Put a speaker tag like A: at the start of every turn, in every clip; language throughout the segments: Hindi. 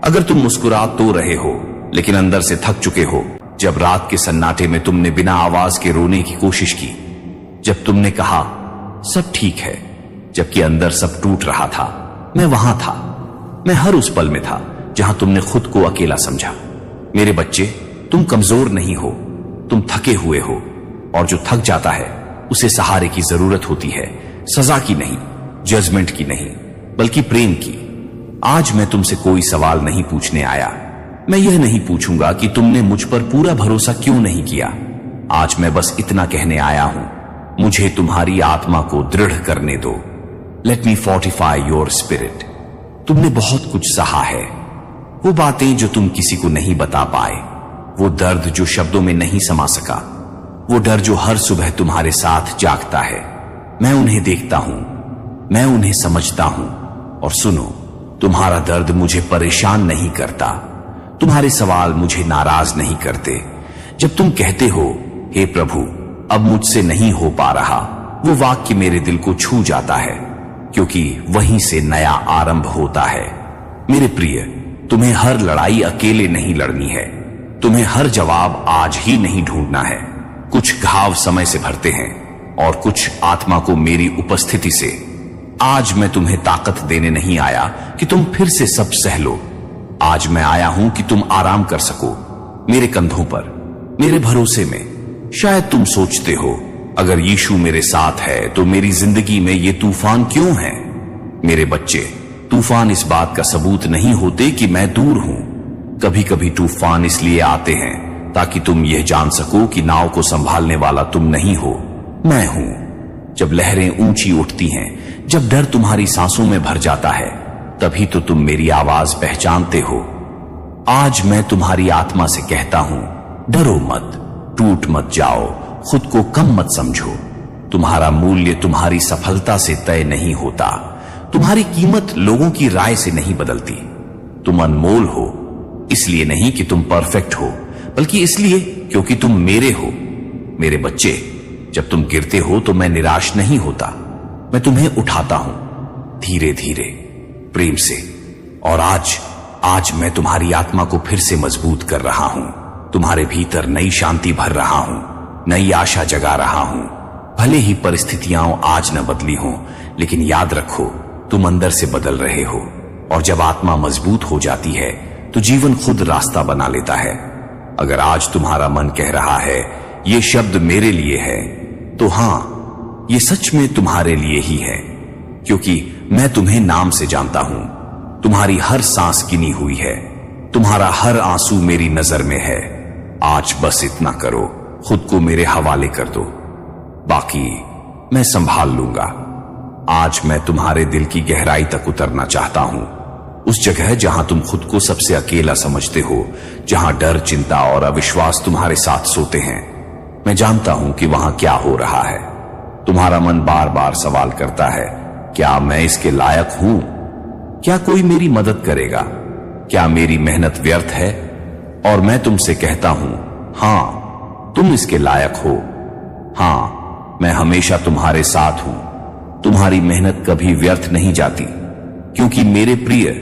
A: अगर तुम मुस्कुरा तो रहे हो लेकिन अंदर से थक चुके हो, जब रात के सन्नाटे में तुमने बिना आवाज के रोने की कोशिश की, जब तुमने कहा सब ठीक है जबकि अंदर सब टूट रहा था, मैं वहां था। मैं हर उस पल में था जहां तुमने खुद को अकेला समझा। मेरे बच्चे, तुम कमजोर नहीं हो, तुम थके हुए हो, और जो थक जाता है उसे सहारे की जरूरत होती है, सजा की नहीं, जजमेंट की नहीं, बल्कि प्रेम की। आज मैं तुमसे कोई सवाल नहीं पूछने आया। मैं यह नहीं पूछूंगा कि तुमने मुझ पर पूरा भरोसा क्यों नहीं किया। आज मैं बस इतना कहने आया हूं, मुझे तुम्हारी आत्मा को दृढ़ करने दो। Let me fortify your spirit. तुमने बहुत कुछ सहा है, वो बातें जो तुम किसी को नहीं बता पाए, वो दर्द जो शब्दों में नहीं समा सका, वो डर जो हर सुबह तुम्हारे साथ जागता है। मैं उन्हें देखता हूं, मैं उन्हें समझता हूं। और सुनो, तुम्हारा दर्द मुझे परेशान नहीं करता, तुम्हारे सवाल मुझे नाराज नहीं करते। जब तुम कहते हो हे प्रभु अब मुझसे नहीं हो पा रहा, वो वाक्य मेरे दिल को छू जाता है, क्योंकि वहीं से नया आरंभ होता है। मेरे प्रिय, तुम्हें हर लड़ाई अकेले नहीं लड़नी है, तुम्हें हर जवाब आज ही नहीं ढूंढना है। कुछ घाव समय से भरते हैं और कुछ आत्मा को मेरी उपस्थिति से। आज मैं तुम्हें ताकत देने नहीं आया कि तुम फिर से सब सह लो। आज मैं आया हूं कि तुम आराम कर सको मेरे कंधों पर, मेरे भरोसे में। शायद तुम सोचते हो अगर यीशु मेरे साथ है तो मेरी जिंदगी में ये तूफान क्यों है। मेरे बच्चे, तूफान इस बात का सबूत नहीं होते कि मैं दूर हूं। कभी कभी तूफान इसलिए आते हैं ताकि तुम यह जान सको कि नाव को संभालने वाला तुम नहीं हो, मैं हूं। जब लहरें ऊंची उठती हैं, जब डर तुम्हारी सांसों में भर जाता है, तभी तो तुम मेरी आवाज पहचानते हो। आज मैं तुम्हारी आत्मा से कहता हूं, डरो मत, टूट मत जाओ, खुद को कम मत समझो। तुम्हारा मूल्य तुम्हारी सफलता से तय नहीं होता, तुम्हारी कीमत लोगों की राय से नहीं बदलती। तुम अनमोल हो, इसलिए नहीं कि तुम परफेक्ट हो, बल्कि इसलिए क्योंकि तुम मेरे हो। मेरे बच्चे, जब तुम गिरते हो तो मैं निराश नहीं होता, मैं तुम्हें उठाता हूं धीरे धीरे, प्रेम से। और आज मैं तुम्हारी आत्मा को फिर से मजबूत कर रहा हूं, तुम्हारे भीतर नई शांति भर रहा हूं, नई आशा जगा रहा हूं। भले ही परिस्थितियां आज न बदली हों, लेकिन याद रखो तुम अंदर से बदल रहे हो। और जब आत्मा मजबूत हो जाती है तो जीवन खुद रास्ता बना लेता है। अगर आज तुम्हारा मन कह रहा है ये शब्द मेरे लिए है, तो हां, ये सच में तुम्हारे लिए ही है, क्योंकि मैं तुम्हें नाम से जानता हूं। तुम्हारी हर सांस गिनी हुई है, तुम्हारा हर आंसू मेरी नजर में है। आज बस इतना करो, खुद को मेरे हवाले कर दो, बाकी मैं संभाल लूंगा। आज मैं तुम्हारे दिल की गहराई तक उतरना चाहता हूं, उस जगह जहां तुम खुद को सबसे अकेला समझते हो, जहां डर, चिंता और अविश्वास तुम्हारे साथ सोते हैं। मैं जानता हूं कि वहां क्या हो रहा है। तुम्हारा मन बार बार सवाल करता है, क्या मैं इसके लायक हूं? क्या कोई मेरी मदद करेगा? क्या मेरी मेहनत व्यर्थ है? और मैं तुमसे कहता हूं, हां, तुम इसके लायक हो। हां, मैं हमेशा तुम्हारे साथ हूं। तुम्हारी मेहनत कभी व्यर्थ नहीं जाती, क्योंकि मेरे प्रिय,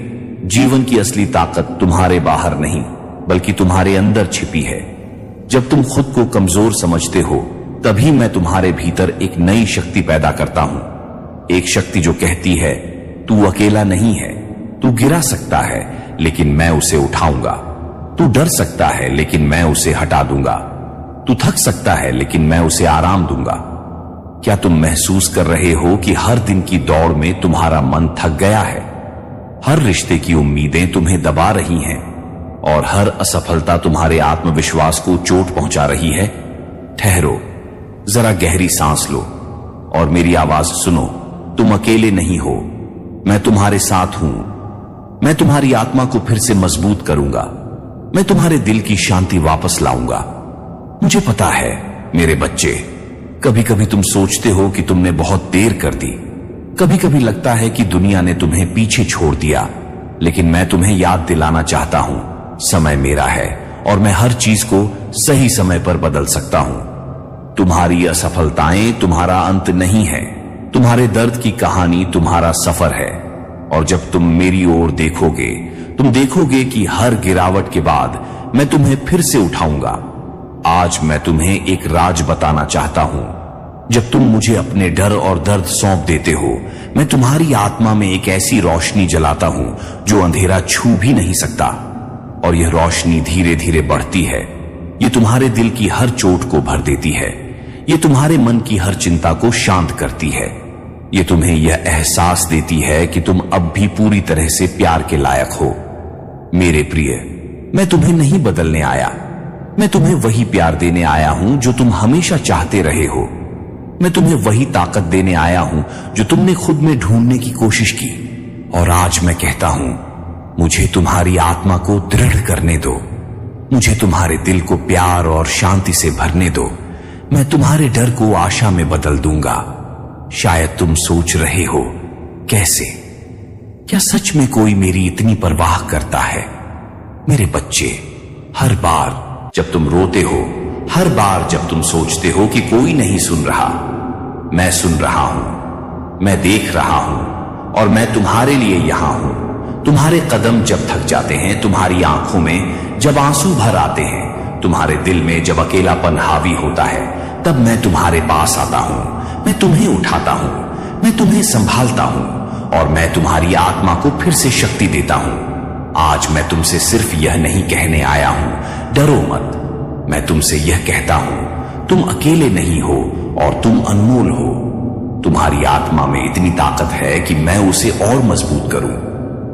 A: जीवन की असली ताकत तुम्हारे बाहर नहीं बल्कि तुम्हारे अंदर छिपी है। जब तुम खुद को कमजोर समझते हो, तभी मैं तुम्हारे भीतर एक नई शक्ति पैदा करता हूं। एक शक्ति जो कहती है तू अकेला नहीं है, तू गिरा सकता है लेकिन मैं उसे उठाऊंगा। तू डर सकता है लेकिन मैं उसे हटा दूंगा। तू थक सकता है लेकिन मैं उसे आराम दूंगा। क्या तुम महसूस कर रहे हो कि हर दिन की दौड़ में तुम्हारा मन थक गया है? हर रिश्ते की उम्मीदें तुम्हें दबा रही हैं और हर असफलता तुम्हारे आत्मविश्वास को चोट पहुंचा रही है। ठहरो, जरा गहरी सांस लो और मेरी आवाज सुनो। तुम अकेले नहीं हो, मैं तुम्हारे साथ हूं। मैं तुम्हारी आत्मा को फिर से मजबूत करूंगा, मैं तुम्हारे दिल की शांति वापस लाऊंगा। मुझे पता है मेरे बच्चे, कभी कभी तुम सोचते हो कि तुमने बहुत देर कर दी। कभी कभी लगता है कि दुनिया ने तुम्हें पीछे छोड़ दिया, लेकिन मैं तुम्हें याद दिलाना चाहता हूं, समय मेरा है और मैं हर चीज को सही समय पर बदल सकता हूं। तुम्हारी असफलताएं तुम्हारा अंत नहीं है, तुम्हारे दर्द की कहानी तुम्हारा सफर है। और जब तुम मेरी ओर देखोगे तुम देखोगे कि हर गिरावट के बाद मैं तुम्हें फिर से उठाऊंगा। आज मैं तुम्हें एक राज बताना चाहता हूं। जब तुम मुझे अपने डर और दर्द सौंप देते हो, मैं तुम्हारी आत्मा में एक ऐसी रोशनी जलाता हूं जो अंधेरा छू भी नहीं सकता। और यह रोशनी धीरे धीरे बढ़ती है। ये तुम्हारे दिल की हर चोट को भर देती है। ये तुम्हारे मन की हर चिंता को शांत करती है। ये तुम्हें यह एहसास देती है कि तुम अब भी पूरी तरह से प्यार के लायक हो। मेरे प्रिय, मैं तुम्हें नहीं बदलने आया। मैं तुम्हें वही प्यार देने आया हूं जो तुम हमेशा चाहते रहे हो। मैं तुम्हें वही ताकत देने आया हूं जो तुमने खुद में ढूंढने की कोशिश की। और आज मैं कहता हूं, मुझे तुम्हारी आत्मा को दृढ़ करने दो। मुझे तुम्हारे दिल को प्यार और शांति से भरने दो। मैं तुम्हारे डर को आशा में बदल दूंगा। शायद तुम सोच रहे हो, कैसे? क्या सच में कोई मेरी इतनी परवाह करता है? मेरे बच्चे, हर बार जब तुम रोते हो, हर बार जब तुम सोचते हो कि कोई नहीं सुन रहा, मैं सुन रहा हूं, मैं देख रहा हूं और मैं तुम्हारे लिए यहां हूं। तुम्हारे कदम जब थक जाते हैं, तुम्हारी आंखों में जब आंसू भर आते हैं, तुम्हारे दिल में जब अकेलापन हावी होता है, तब मैं तुम्हारे पास आता हूं। मैं तुम्हें उठाता हूं, मैं तुम्हें संभालता हूं और मैं तुम्हारी आत्मा को फिर से शक्ति देता हूं। आज मैं तुमसे सिर्फ यह नहीं कहने आया हूं, डरो मत। मैं तुमसे यह कहता हूं, तुम अकेले नहीं हो और तुम अनमोल हो। तुम्हारी आत्मा में इतनी ताकत है कि मैं उसे और मजबूत करूं।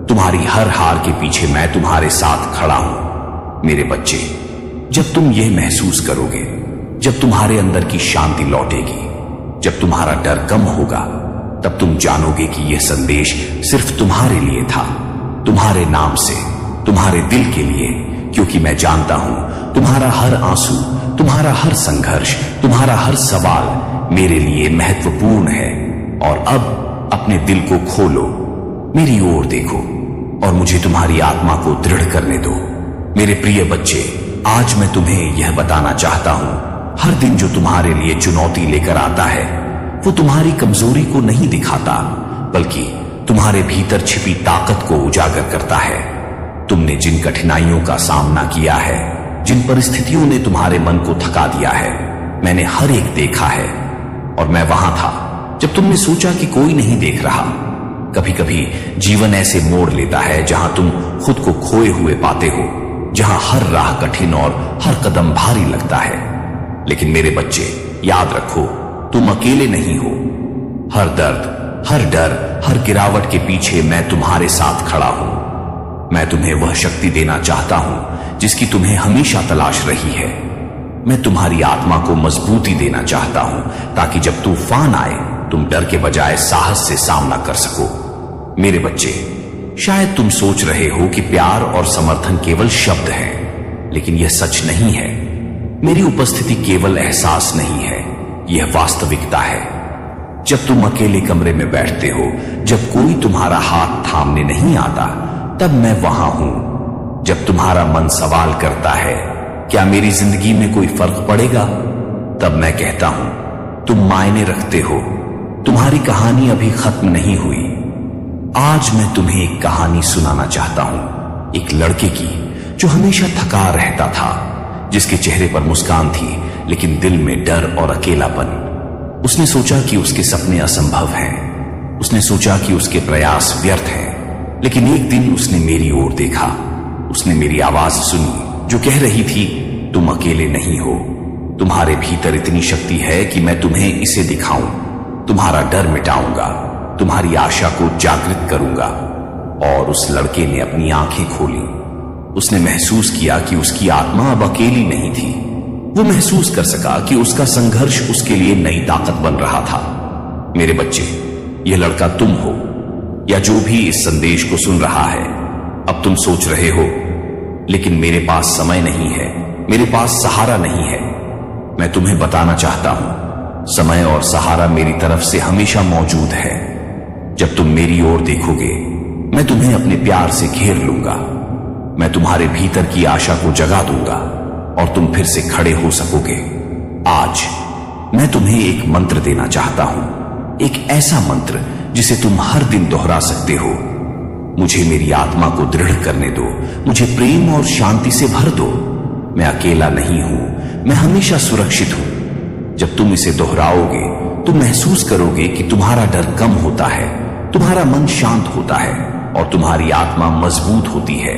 A: तुम्हारी हर हार के पीछे मैं तुम्हारे साथ खड़ा हूं। मेरे बच्चे, जब तुम यह महसूस करोगे, जब तुम्हारे अंदर की शांति लौटेगी, जब तुम्हारा डर कम होगा, तब तुम जानोगे कि यह संदेश सिर्फ तुम्हारे लिए था, तुम्हारे नाम से, तुम्हारे दिल के लिए। क्योंकि मैं जानता हूं, तुम्हारा हर आंसू, तुम्हारा हर संघर्ष, तुम्हारा हर सवाल मेरे लिए महत्वपूर्ण है। और अब अपने दिल को खोलो, मेरी ओर देखो और मुझे तुम्हारी आत्मा को दृढ़ करने दो। मेरे प्रिय बच्चे, आज मैं तुम्हें यह बताना चाहता हूं, हर दिन जो तुम्हारे लिए चुनौती लेकर आता है, वो तुम्हारी कमजोरी को नहीं दिखाता, बल्कि तुम्हारे भीतर छिपी ताकत को उजागर करता है। तुमने जिन कठिनाइयों का सामना किया है, जिन परिस्थितियों ने तुम्हारे मन को थका दिया है, मैंने हर एक देखा है। और मैं वहां था जब तुमने सोचा कि कोई नहीं देख रहा। कभी कभी जीवन ऐसे मोड़ लेता है जहां तुम खुद को खोए हुए पाते हो, जहां हर राह कठिन और हर कदम भारी लगता है। लेकिन मेरे बच्चे, याद रखो, तुम अकेले नहीं हो। हर दर्द, हर डर, हर गिरावट के पीछे मैं तुम्हारे साथ खड़ा हूं। मैं तुम्हें वह शक्ति देना चाहता हूं जिसकी तुम्हें हमेशा तलाश रही है। मैं तुम्हारी आत्मा को मजबूती देना चाहता हूं ताकि जब तूफान आए, तुम डर के बजाय साहस से सामना कर सको। मेरे बच्चे, शायद तुम सोच रहे हो कि प्यार और समर्थन केवल शब्द हैं, लेकिन यह सच नहीं है। मेरी उपस्थिति केवल एहसास नहीं है, यह वास्तविकता है। जब तुम अकेले कमरे में बैठते हो, जब कोई तुम्हारा हाथ थामने नहीं आता, तब मैं वहां हूं। जब तुम्हारा मन सवाल करता है, क्या मेरी जिंदगी में कोई फर्क पड़ेगा, तब मैं कहता हूं, तुम मायने रखते हो। तुम्हारी कहानी अभी खत्म नहीं हुई। आज मैं तुम्हें एक कहानी सुनाना चाहता हूं, एक लड़के की जो हमेशा थका रहता था, जिसके चेहरे पर मुस्कान थी लेकिन दिल में डर और अकेलापन। उसने सोचा कि उसके सपने असंभव हैं। उसने सोचा कि उसके प्रयास व्यर्थ हैं। लेकिन एक दिन उसने मेरी ओर देखा। उसने मेरी आवाज सुनी जो कह रही थी, तुम अकेले नहीं हो। तुम्हारे भीतर इतनी शक्ति है कि मैं तुम्हें इसे दिखाऊं। तुम्हारा डर मिटाऊंगा, तुम्हारी आशा को जागृत करूंगा। और उस लड़के ने अपनी आंखें खोली। उसने महसूस किया कि उसकी आत्मा अब अकेली नहीं थी। वो महसूस कर सका कि उसका संघर्ष उसके लिए नई ताकत बन रहा था। मेरे बच्चे, यह लड़का तुम हो, या जो भी इस संदेश को सुन रहा है। अब तुम सोच रहे हो, लेकिन मेरे पास समय नहीं है, मेरे पास सहारा नहीं है। मैं तुम्हें बताना चाहता हूं, समय और सहारा मेरी तरफ से हमेशा मौजूद है। जब तुम मेरी ओर देखोगे, मैं तुम्हें अपने प्यार से घेर लूंगा। मैं तुम्हारे भीतर की आशा को जगा दूंगा और तुम फिर से खड़े हो सकोगे। आज मैं तुम्हें एक मंत्र देना चाहता हूं, एक ऐसा मंत्र जिसे तुम हर दिन दोहरा सकते हो। मुझे मेरी आत्मा को दृढ़ करने दो, मुझे प्रेम और शांति से भर दो। मैं अकेला नहीं हूं, मैं हमेशा सुरक्षित हूं। जब तुम इसे दोहराओगे तुम महसूस करोगे कि तुम्हारा डर कम होता है, तुम्हारा मन शांत होता है और तुम्हारी आत्मा मजबूत होती है।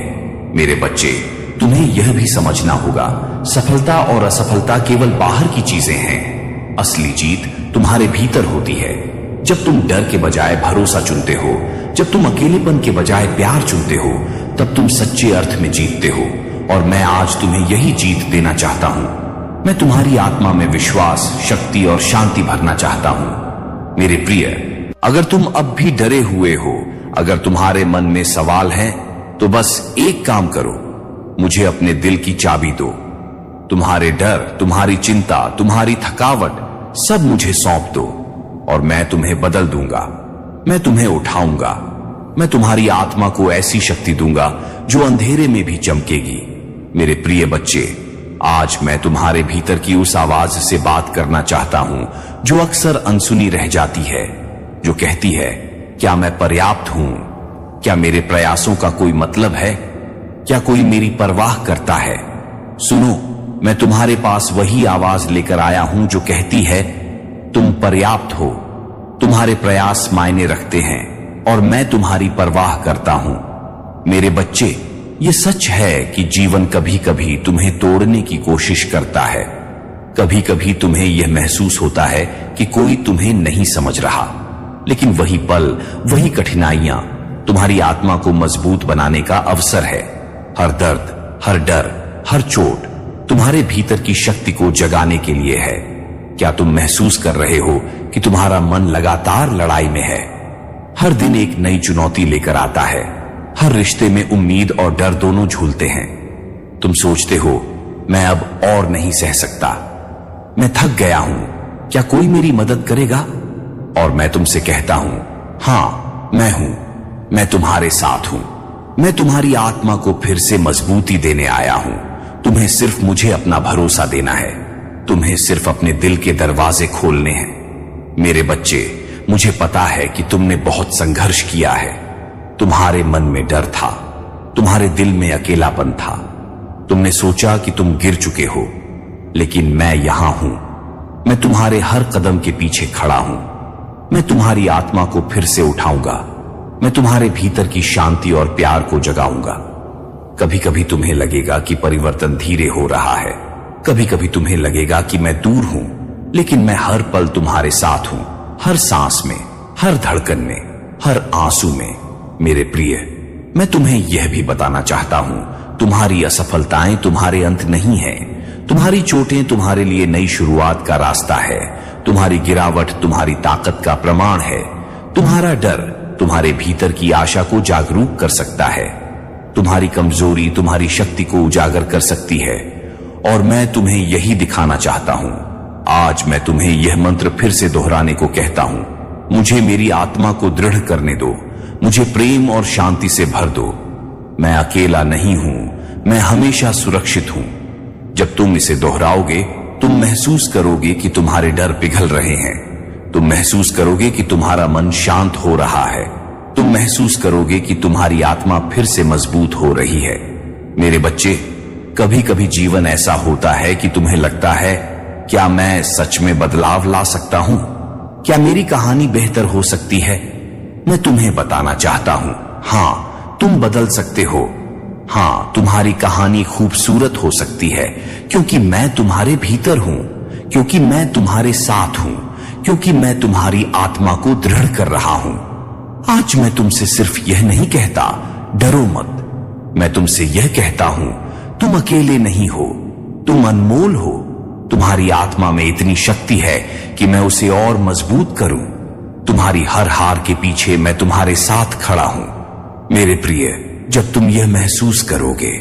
A: मेरे बच्चे, तुम्हें यह भी समझना होगा, सफलता और असफलता केवल बाहर की चीजें हैं। असली जीत तुम्हारे भीतर होती है। जब तुम डर के बजाय भरोसा चुनते हो, जब तुम अकेलेपन के बजाय प्यार चुनते हो, तब तुम सच्चे अर्थ में जीतते हो। और मैं आज तुम्हें यही जीत देना चाहता हूं। मैं तुम्हारी आत्मा में विश्वास, शक्ति और शांति भरना चाहता हूं। मेरे प्रिय, अगर तुम अब भी डरे हुए हो, अगर तुम्हारे मन में सवाल है, तो बस एक काम करो, मुझे अपने दिल की चाबी दो। तुम्हारे डर, तुम्हारी चिंता, तुम्हारी थकावट सब मुझे सौंप दो और मैं तुम्हें बदल दूंगा। मैं तुम्हें उठाऊंगा। मैं तुम्हारी आत्मा को ऐसी शक्ति दूंगा जो अंधेरे में भी चमकेगी। मेरे प्रिय बच्चे, आज मैं तुम्हारे भीतर की उस आवाज से बात करना चाहता हूं जो अक्सर अनसुनी रह जाती है, जो कहती है, क्या मैं पर्याप्त हूं? क्या मेरे प्रयासों का कोई मतलब है? क्या कोई मेरी परवाह करता है? सुनो, मैं तुम्हारे पास वही आवाज लेकर आया हूं जो कहती है, तुम पर्याप्त हो, तुम्हारे प्रयास मायने रखते हैं और मैं तुम्हारी परवाह करता हूं। मेरे बच्चे, ये सच है कि जीवन कभी कभी तुम्हें तोड़ने की कोशिश करता है। कभी कभी तुम्हें यह महसूस होता है कि कोई तुम्हें नहीं समझ रहा, लेकिन वही पल, वही कठिनाइयां तुम्हारी आत्मा को मजबूत बनाने का अवसर है। हर दर्द, हर डर, हर चोट तुम्हारे भीतर की शक्ति को जगाने के लिए है। क्या तुम महसूस कर रहे हो कि तुम्हारा मन लगातार लड़ाई में है? हर दिन एक नई चुनौती लेकर आता है। हर रिश्ते में उम्मीद और डर दोनों झूलते हैं। तुम सोचते हो, मैं अब और नहीं सह सकता, मैं थक गया हूं, क्या कोई मेरी मदद करेगा? और मैं तुमसे कहता हूं, हां, मैं हूं, मैं तुम्हारे साथ हूं। मैं तुम्हारी आत्मा को फिर से मजबूती देने आया हूं। तुम्हें सिर्फ मुझे अपना भरोसा देना है। तुम्हें सिर्फ अपने दिल के दरवाजे खोलने हैं। मेरे बच्चे, मुझे पता है कि तुमने बहुत संघर्ष किया है। तुम्हारे मन में डर था, तुम्हारे दिल में अकेलापन था। तुमने सोचा कि तुम गिर चुके हो, लेकिन मैं यहां हूं। मैं तुम्हारे हर कदम के पीछे खड़ा हूं। मैं तुम्हारी आत्मा को फिर से उठाऊंगा। मैं तुम्हारे भीतर की शांति और प्यार को जगाऊंगा। कभी कभी तुम्हें लगेगा कि परिवर्तन धीरे हो रहा है। कभी कभी तुम्हें लगेगा कि मैं दूर हूं, लेकिन मैं हर पल तुम्हारे साथ हूं। हर सांस में, हर धड़कन में, हर आंसू में। मेरे प्रिय, मैं तुम्हें यह भी बताना चाहता हूं, तुम्हारी असफलताएं तुम्हारे अंत नहीं है। तुम्हारी चोटें तुम्हारे लिए नई शुरुआत का रास्ता है। तुम्हारी गिरावट तुम्हारी ताकत का प्रमाण है। तुम्हारा डर तुम्हारे भीतर की आशा को जागरूक कर सकता है। तुम्हारी कमजोरी तुम्हारी शक्ति को उजागर कर सकती है। और मैं तुम्हें यही दिखाना चाहता हूं। आज मैं तुम्हें यह मंत्र फिर से दोहराने को कहता हूं, मुझे मेरी आत्मा को दृढ़ करने दो, मुझे प्रेम और शांति से भर दो। मैं अकेला नहीं हूं, मैं हमेशा सुरक्षित हूं। जब तुम इसे दोहराओगे, तुम महसूस करोगे कि तुम्हारे डर पिघल रहे हैं। तुम महसूस करोगे कि तुम्हारा मन शांत हो रहा है। तुम महसूस करोगे कि तुम्हारी आत्मा फिर से मजबूत हो रही है। मेरे बच्चे, कभी कभी जीवन ऐसा होता है कि तुम्हें लगता है, क्या मैं सच में बदलाव ला सकता हूं? क्या मेरी कहानी बेहतर हो सकती है? मैं तुम्हें बताना चाहता हूं, हां, तुम बदल सकते हो। हां, तुम्हारी कहानी खूबसूरत हो सकती है, क्योंकि मैं तुम्हारे भीतर हूं, क्योंकि मैं तुम्हारे साथ हूं, क्योंकि मैं तुम्हारी आत्मा को दृढ़ कर रहा हूं। आज मैं तुमसे सिर्फ यह नहीं कहता, डरो मत। मैं तुमसे यह कहता हूं, तुम अकेले नहीं हो, तुम अनमोल हो। तुम्हारी आत्मा में इतनी शक्ति है कि मैं उसे और मजबूत करूं। तुम्हारी हर हार के पीछे मैं तुम्हारे साथ खड़ा हूं। मेरे प्रिय, जब तुम यह महसूस करोगे,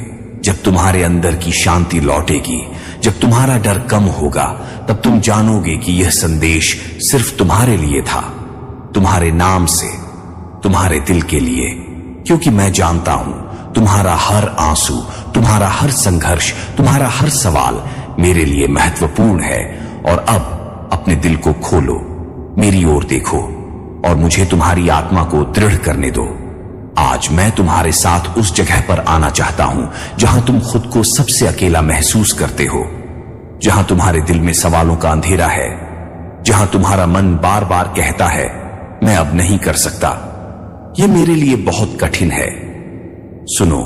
A: जब तुम्हारे अंदर की शांति लौटेगी, जब तुम्हारा डर कम होगा, तब तुम जानोगे कि यह संदेश सिर्फ तुम्हारे लिए था, तुम्हारे नाम से, तुम्हारे दिल के लिए। क्योंकि मैं जानता हूं, तुम्हारा हर आंसू, तुम्हारा हर संघर्ष, तुम्हारा हर सवाल मेरे लिए महत्वपूर्ण है। और अब अपने दिल को खोलो, मेरी ओर देखो और मुझे तुम्हारी आत्मा को दृढ़ करने दो। आज मैं तुम्हारे साथ उस जगह पर आना चाहता हूं जहां तुम खुद को सबसे अकेला महसूस करते हो, जहां तुम्हारे दिल में सवालों का अंधेरा है, जहां तुम्हारा मन बार बार कहता है मैं अब नहीं कर सकता, यह मेरे लिए बहुत कठिन है। सुनो,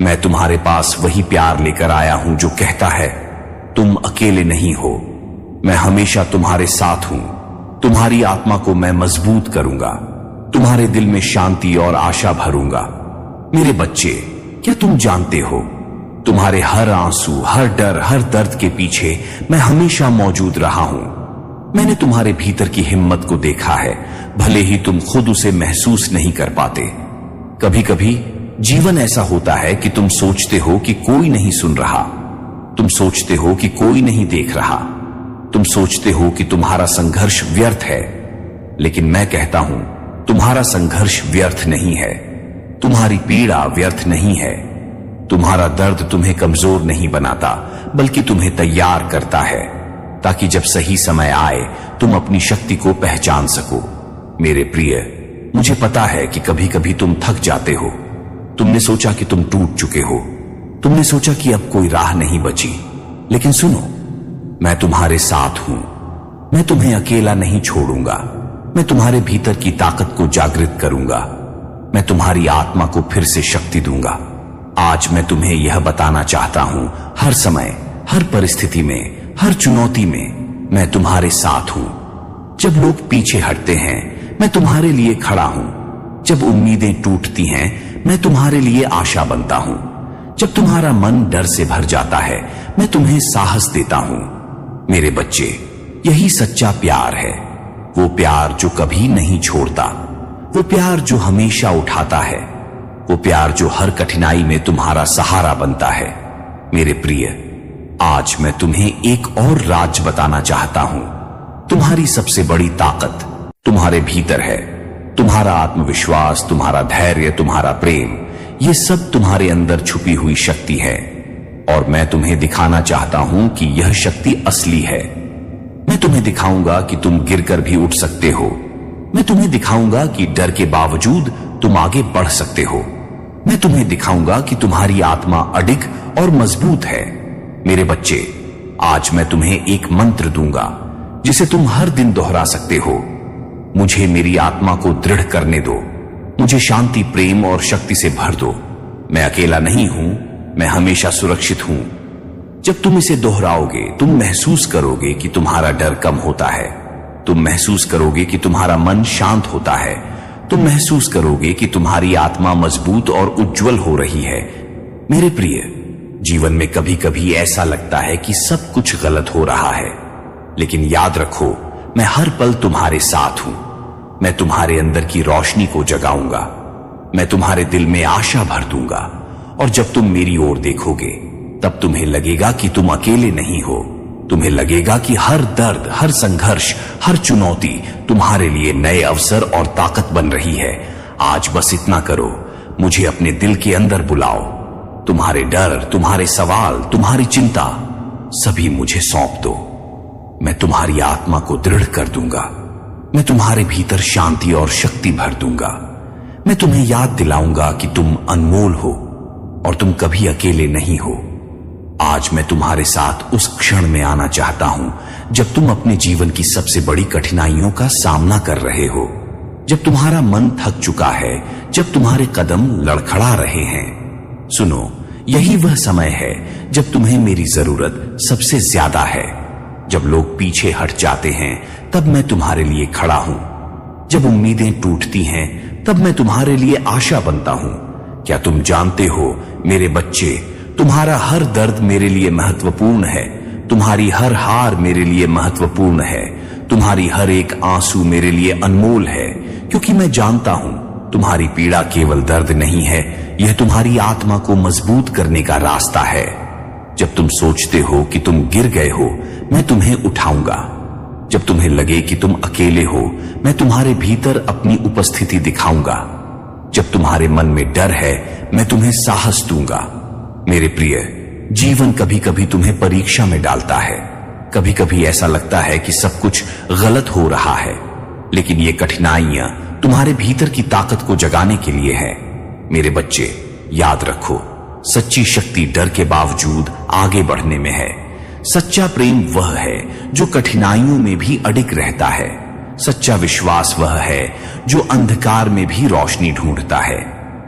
A: मैं तुम्हारे पास वही प्यार लेकर आया हूं जो कहता है तुम अकेले नहीं हो, मैं हमेशा तुम्हारे साथ हूं। तुम्हारी आत्मा को मैं मजबूत करूंगा, तुम्हारे दिल में शांति और आशा भरूंगा। मेरे बच्चे, क्या तुम जानते हो, तुम्हारे हर आंसू, हर डर, हर दर्द के पीछे मैं हमेशा मौजूद रहा हूं। मैंने तुम्हारे भीतर की हिम्मत को देखा है, भले ही तुम खुद उसे महसूस नहीं कर पाते। कभी कभी जीवन ऐसा होता है कि तुम सोचते हो कि कोई नहीं सुन रहा, तुम सोचते हो कि कोई नहीं देख रहा, तुम सोचते हो कि तुम्हारा संघर्ष व्यर्थ है। लेकिन मैं कहता हूं, तुम्हारा संघर्ष व्यर्थ नहीं है, तुम्हारी पीड़ा व्यर्थ नहीं है, तुम्हारा दर्द तुम्हें कमजोर नहीं बनाता बल्कि तुम्हें तैयार करता है, ताकि जब सही समय आए तुम अपनी शक्ति को पहचान सको। मेरे प्रिय, मुझे पता है कि कभी कभी तुम थक जाते हो, तुमने सोचा कि तुम टूट चुके हो, तुमने सोचा कि अब कोई राह नहीं बची। लेकिन सुनो, मैं तुम्हारे साथ हूं, मैं तुम्हें अकेला नहीं छोड़ूंगा, मैं तुम्हारे भीतर की ताकत को जागृत करूंगा, मैं तुम्हारी आत्मा को फिर से शक्ति दूंगा। आज मैं तुम्हें यह बताना चाहता हूं, हर समय, हर परिस्थिति में, हर चुनौती में मैं तुम्हारे साथ हूं। जब लोग पीछे हटते हैं, मैं तुम्हारे लिए खड़ा हूं। जब उम्मीदें टूटती हैं, मैं तुम्हारे लिए आशा बनता हूं। जब तुम्हारा मन डर से भर जाता है, मैं तुम्हें साहस देता हूं। मेरे बच्चे, यही सच्चा प्यार है, वो प्यार जो कभी नहीं छोड़ता, वो प्यार जो हमेशा उठाता है, वो प्यार जो हर कठिनाई में तुम्हारा सहारा बनता है। मेरे प्रिय, आज मैं तुम्हें एक और राज बताना चाहता हूं। तुम्हारी सबसे बड़ी ताकत तुम्हारे भीतर है, तुम्हारा आत्मविश्वास, तुम्हारा धैर्य, तुम्हारा प्रेम, ये सब तुम्हारे अंदर छुपी हुई शक्ति है। और मैं तुम्हें दिखाना चाहता हूं कि यह शक्ति असली है। मैं तुम्हें दिखाऊंगा कि तुम गिरकर भी उठ सकते हो। मैं तुम्हें दिखाऊंगा कि डर के बावजूद तुम आगे बढ़ सकते हो। मैं तुम्हें दिखाऊंगा कि तुम्हारी आत्मा अडिग और मजबूत है। मेरे बच्चे, आज मैं तुम्हें एक मंत्र दूंगा जिसे तुम हर दिन दोहरा सकते हो। मुझे मेरी आत्मा को दृढ़ करने दो, मुझे शांति, प्रेम और शक्ति से भर दो। मैं अकेला नहीं हूं, मैं हमेशा सुरक्षित हूं। जब तुम इसे दोहराओगे, तुम महसूस करोगे कि तुम्हारा डर कम होता है, तुम महसूस करोगे कि तुम्हारा मन शांत होता है, तुम महसूस करोगे कि तुम्हारी आत्मा मजबूत और उज्जवल हो रही है। मेरे प्रिय, जीवन में कभी कभी ऐसा लगता है कि सब कुछ गलत हो रहा है, लेकिन याद रखो, मैं हर पल तुम्हारे साथ हूं। मैं तुम्हारे अंदर की रोशनी को जगाऊंगा, मैं तुम्हारे दिल में आशा भर दूंगा, और जब तुम मेरी ओर देखोगे तब तुम्हें लगेगा कि तुम अकेले नहीं हो। तुम्हें लगेगा कि हर दर्द, हर संघर्ष, हर चुनौती तुम्हारे लिए नए अवसर और ताकत बन रही है। आज बस इतना करो, मुझे अपने दिल के अंदर बुलाओ। तुम्हारे डर, तुम्हारे सवाल, तुम्हारी चिंता सभी मुझे सौंप दो। मैं तुम्हारी आत्मा को दृढ़ कर दूंगा, मैं तुम्हारे भीतर शांति और शक्ति भर दूंगा। मैं तुम्हें याद दिलाऊंगा कि तुम अनमोल हो और तुम कभी अकेले नहीं हो। आज मैं तुम्हारे साथ उस क्षण में आना चाहता हूं जब तुम अपने जीवन की सबसे बड़ी कठिनाइयों का सामना कर रहे हो, जब तुम्हारा मन थक चुका है, जब तुम्हारे कदम लड़खड़ा रहे हैं। सुनो, यही वह समय है जब तुम्हें मेरी जरूरत सबसे ज्यादा है। जब लोग पीछे हट जाते हैं, तब मैं तुम्हारे लिए खड़ा हूं। जब उम्मीदें टूटती हैं, तब मैं तुम्हारे लिए आशा बनता हूं। क्या तुम जानते हो मेरे बच्चे, तुम्हारा हर दर्द मेरे लिए महत्वपूर्ण है, तुम्हारी हर हार मेरे लिए महत्वपूर्ण है, तुम्हारी हर एक आंसू मेरे लिए अनमोल है, क्योंकि मैं जानता हूं तुम्हारी पीड़ा केवल दर्द नहीं है, यह तुम्हारी आत्मा को मजबूत करने का रास्ता है। जब तुम सोचते हो कि तुम गिर गए हो, मैं तुम्हें उठाऊंगा। जब तुम्हें लगे कि तुम अकेले हो, मैं तुम्हारे भीतर अपनी उपस्थिति दिखाऊंगा। जब तुम्हारे मन में डर है, मैं तुम्हें साहस दूंगा। मेरे प्रिय, जीवन कभी कभी तुम्हें परीक्षा में डालता है। कभी कभी ऐसा लगता है कि सब कुछ गलत हो रहा है, लेकिन ये कठिनाइयां तुम्हारे भीतर की ताकत को जगाने के लिए है। मेरे बच्चे, याद रखो, सच्ची शक्ति डर के बावजूद आगे बढ़ने में है। सच्चा प्रेम वह है जो कठिनाइयों में भी अडिग रहता है। सच्चा विश्वास वह है जो अंधकार में भी रोशनी ढूंढता है।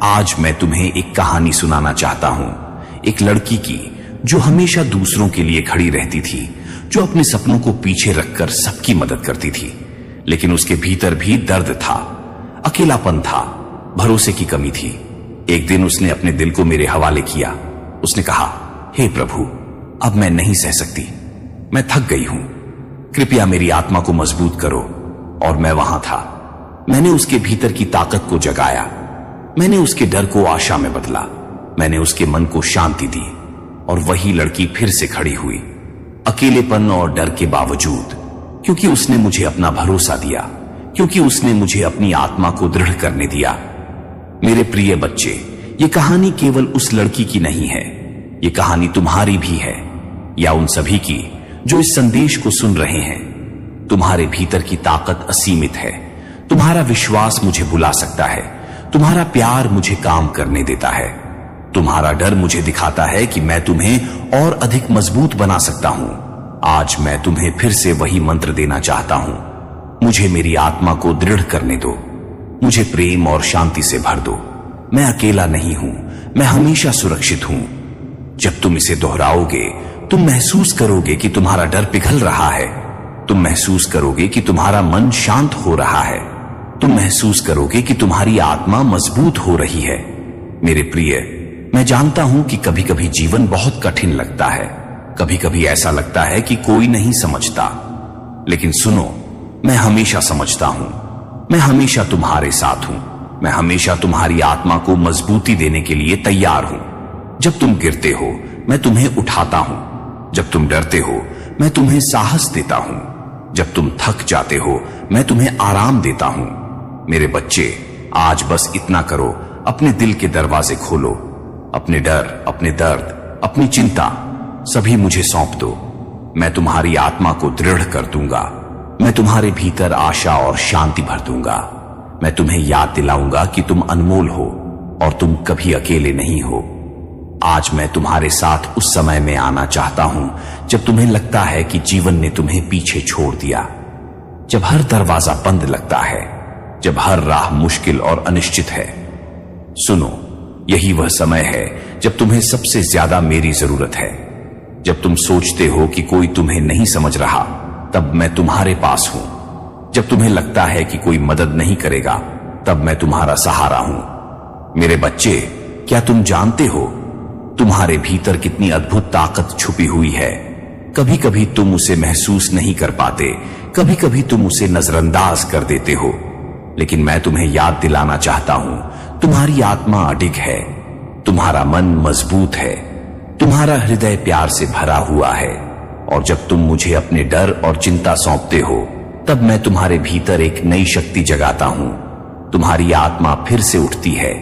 A: आज मैं तुम्हें एक कहानी सुनाना चाहता हूं, एक लड़की की जो हमेशा दूसरों के लिए खड़ी रहती थी, जो अपने सपनों को पीछे रखकर सबकी मदद करती थी, लेकिन उसके भीतर भी दर्द था, अकेलापन था, भरोसे की कमी थी। एक दिन उसने अपने दिल को मेरे हवाले किया। उसने कहा, हे प्रभु, अब मैं नहीं सह सकती, मैं थक गई हूं, कृपया मेरी आत्मा को मजबूत करो। और मैं वहां था। मैंने उसके भीतर की ताकत को जगाया, मैंने उसके डर को आशा में बदला, मैंने उसके मन को शांति दी, और वही लड़की फिर से खड़ी हुई, अकेलेपन और डर के बावजूद, क्योंकि उसने मुझे अपना भरोसा दिया, क्योंकि उसने मुझे अपनी आत्मा को दृढ़ करने दिया। मेरे प्रिय बच्चे, ये कहानी केवल उस लड़की की नहीं है, ये कहानी तुम्हारी भी है, या उन सभी की जो इस संदेश को सुन रहे हैं। तुम्हारे भीतर की ताकत असीमित है। तुम्हारा विश्वास मुझे बुला सकता है, तुम्हारा प्यार मुझे काम करने देता है, तुम्हारा डर मुझे दिखाता है कि मैं तुम्हें और अधिक मजबूत बना सकता हूं। आज मैं तुम्हें फिर से वही मंत्र देना चाहता हूं, मुझे मेरी आत्मा को दृढ़ करने दो, मुझे प्रेम और शांति से भर दो। मैं अकेला नहीं हूं, मैं हमेशा सुरक्षित हूं। जब तुम इसे दोहराओगे, तुम महसूस करोगे कि तुम्हारा डर पिघल रहा है, तुम महसूस करोगे कि तुम्हारा मन शांत हो रहा है, तुम महसूस करोगे कि तुम्हारी आत्मा मजबूत हो रही है। मेरे प्रिय, मैं जानता हूं कि कभी कभी जीवन बहुत कठिन लगता है, कभी कभी ऐसा लगता है कि कोई नहीं समझता, लेकिन सुनो, मैं हमेशा समझता हूं, मैं हमेशा तुम्हारे साथ हूं, मैं हमेशा तुम्हारी आत्मा को मजबूती देने के लिए तैयार हूं। जब तुम गिरते हो, मैं तुम्हें उठाता हूं, जब तुम डरते हो, मैं तुम्हें साहस देता हूं, जब तुम थक जाते हो, मैं तुम्हें आराम देता हूं। मेरे बच्चे, आज बस इतना करो, अपने दिल के दरवाजे खोलो, अपने डर, अपने दर्द, अपनी चिंता सभी मुझे सौंप दो। मैं तुम्हारी आत्मा को दृढ़ कर दूंगा, मैं तुम्हारे भीतर आशा और शांति भर दूंगा। मैं तुम्हें याद दिलाऊंगा कि तुम अनमोल हो और तुम कभी अकेले नहीं हो। आज मैं तुम्हारे साथ उस समय में आना चाहता हूं जब तुम्हें लगता है कि जीवन ने तुम्हें पीछे छोड़ दिया, जब हर दरवाजा बंद लगता है, जब हर राह मुश्किल और अनिश्चित है। सुनो, यही वह समय है जब तुम्हें सबसे ज्यादा मेरी जरूरत है। जब तुम सोचते हो कि कोई तुम्हें नहीं समझ रहा, तब मैं तुम्हारे पास हूं। जब तुम्हें लगता है कि कोई मदद नहीं करेगा, तब मैं तुम्हारा सहारा हूं। मेरे बच्चे, क्या तुम जानते हो तुम्हारे भीतर कितनी अद्भुत ताकत छुपी हुई है? कभी कभी तुम उसे महसूस नहीं कर पाते, कभी कभी तुम उसे नजरअंदाज कर देते हो, लेकिन मैं तुम्हें याद दिलाना चाहता हूं, तुम्हारी आत्मा अडिग है, तुम्हारा मन मजबूत है, तुम्हारा हृदय प्यार से भरा हुआ है। और जब तुम मुझे अपने डर और चिंता सौंपते हो, तब मैं तुम्हारे भीतर एक नई शक्ति जगाता हूं। तुम्हारी आत्मा फिर से उठती है,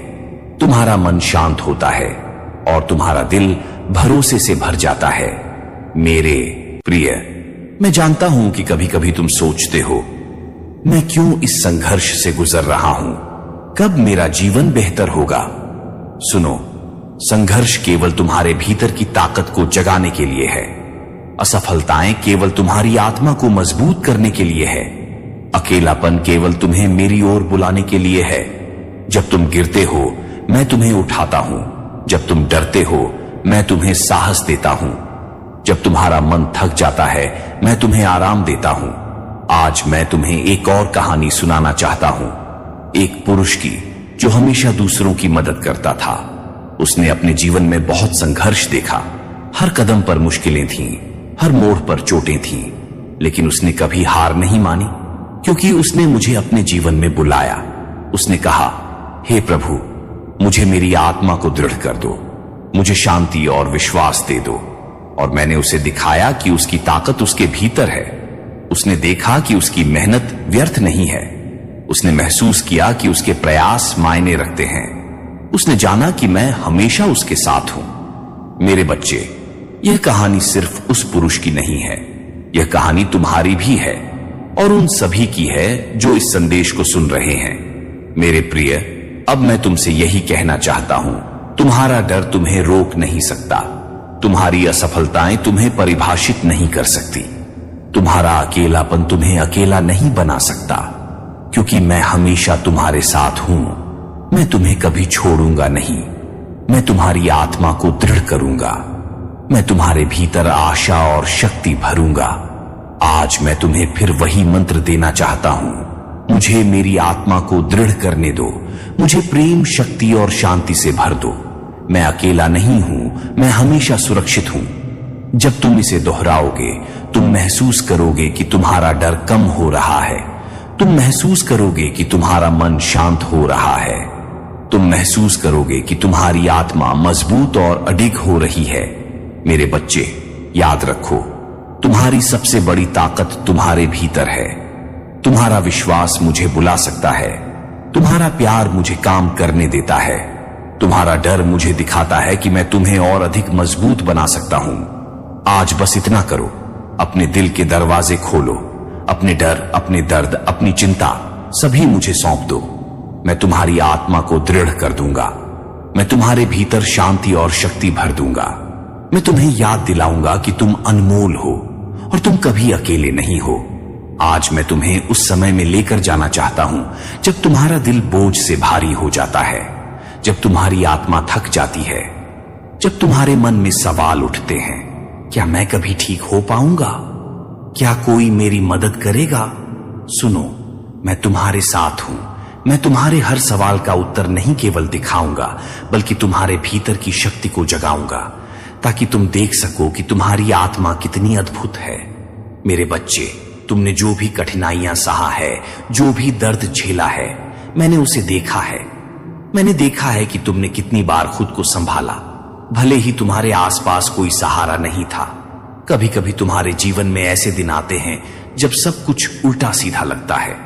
A: तुम्हारा मन शांत होता है और तुम्हारा दिल भरोसे से भर जाता है। मेरे प्रिय, मैं जानता हूं कि कभी कभी तुम सोचते हो, मैं क्यों इस संघर्ष से गुजर रहा हूं, कब मेरा जीवन बेहतर होगा? सुनो, संघर्ष केवल तुम्हारे भीतर की ताकत को जगाने के लिए है। असफलताएं केवल तुम्हारी आत्मा को मजबूत करने के लिए है। अकेलापन केवल तुम्हें मेरी ओर बुलाने के लिए है। जब तुम गिरते हो, मैं तुम्हें उठाता हूं, जब तुम डरते हो, मैं तुम्हें साहस देता हूं, जब तुम्हारा मन थक जाता है, मैं तुम्हें आराम देता हूं। आज मैं तुम्हें एक और कहानी सुनाना चाहता हूं, एक पुरुष की जो हमेशा दूसरों की मदद करता था। उसने अपने जीवन में बहुत संघर्ष देखा, हर कदम पर मुश्किलें थीं, हर मोड़ पर चोटें थीं, लेकिन उसने कभी हार नहीं मानी, क्योंकि उसने मुझे अपने जीवन में बुलाया। उसने कहा, हे प्रभु, मुझे मेरी आत्मा को दृढ़ कर दो, मुझे शांति और विश्वास दे दो। और मैंने उसे दिखाया कि उसकी ताकत उसके भीतर है। उसने देखा कि उसकी मेहनत व्यर्थ नहीं है। उसने महसूस किया कि उसके प्रयास मायने रखते हैं। उसने जाना कि मैं हमेशा उसके साथ हूं। मेरे बच्चे, यह कहानी सिर्फ उस पुरुष की नहीं है, यह कहानी तुम्हारी भी है और उन सभी की है जो इस संदेश को सुन रहे हैं। मेरे प्रिय, अब मैं तुमसे यही कहना चाहता हूं, तुम्हारा डर तुम्हें रोक नहीं सकता, तुम्हारी असफलताएं तुम्हें परिभाषित नहीं कर सकती, तुम्हारा अकेलापन तुम्हें अकेला नहीं बना सकता, क्योंकि मैं हमेशा तुम्हारे साथ हूं। मैं तुम्हें कभी छोड़ूंगा नहीं। मैं तुम्हारी आत्मा को दृढ़ करूंगा। मैं तुम्हारे भीतर आशा और शक्ति भरूंगा। आज मैं तुम्हें फिर वही मंत्र देना चाहता हूं। मुझे मेरी आत्मा को दृढ़ करने दो। मुझे प्रेम, शक्ति और शांति से भर दो। मैं अकेला नहीं हूं, मैं हमेशा सुरक्षित हूं। जब तुम इसे दोहराओगे, तुम महसूस करोगे कि तुम्हारा डर कम हो रहा है। तुम महसूस करोगे कि तुम्हारा मन शांत हो रहा है। तुम महसूस करोगे कि तुम्हारी आत्मा मजबूत और अडिग हो रही है। मेरे बच्चे, याद रखो, तुम्हारी सबसे बड़ी ताकत तुम्हारे भीतर है। तुम्हारा विश्वास मुझे बुला सकता है। तुम्हारा प्यार मुझे काम करने देता है। तुम्हारा डर मुझे दिखाता है कि मैं तुम्हें और अधिक मजबूत बना सकता हूं। आज बस इतना करो, अपने दिल के दरवाजे खोलो। अपने डर, अपने दर्द, अपनी चिंता सभी मुझे सौंप दो। मैं तुम्हारी आत्मा को दृढ़ कर दूंगा। मैं तुम्हारे भीतर शांति और शक्ति भर दूंगा। मैं तुम्हें याद दिलाऊंगा कि तुम अनमोल हो और तुम कभी अकेले नहीं हो। आज मैं तुम्हें उस समय में लेकर जाना चाहता हूं जब तुम्हारा दिल बोझ से भारी हो जाता है, जब तुम्हारी आत्मा थक जाती है, जब तुम्हारे मन में सवाल उठते हैं, क्या मैं कभी ठीक हो पाऊंगा? क्या कोई मेरी मदद करेगा? सुनो, मैं तुम्हारे साथ हूं। मैं तुम्हारे हर सवाल का उत्तर नहीं केवल दिखाऊंगा, बल्कि तुम्हारे भीतर की शक्ति को जगाऊंगा, ताकि तुम देख सको कि तुम्हारी आत्मा कितनी अद्भुत है। मेरे बच्चे, तुमने जो भी कठिनाइयां सहा है, जो भी दर्द झेला है, मैंने उसे देखा है। मैंने देखा है कि तुमने कितनी बार खुद को संभाला, भले ही तुम्हारे आसपास कोई सहारा नहीं था। कभी कभी तुम्हारे जीवन में ऐसे दिन आते हैं जब सब कुछ उल्टा सीधा लगता है,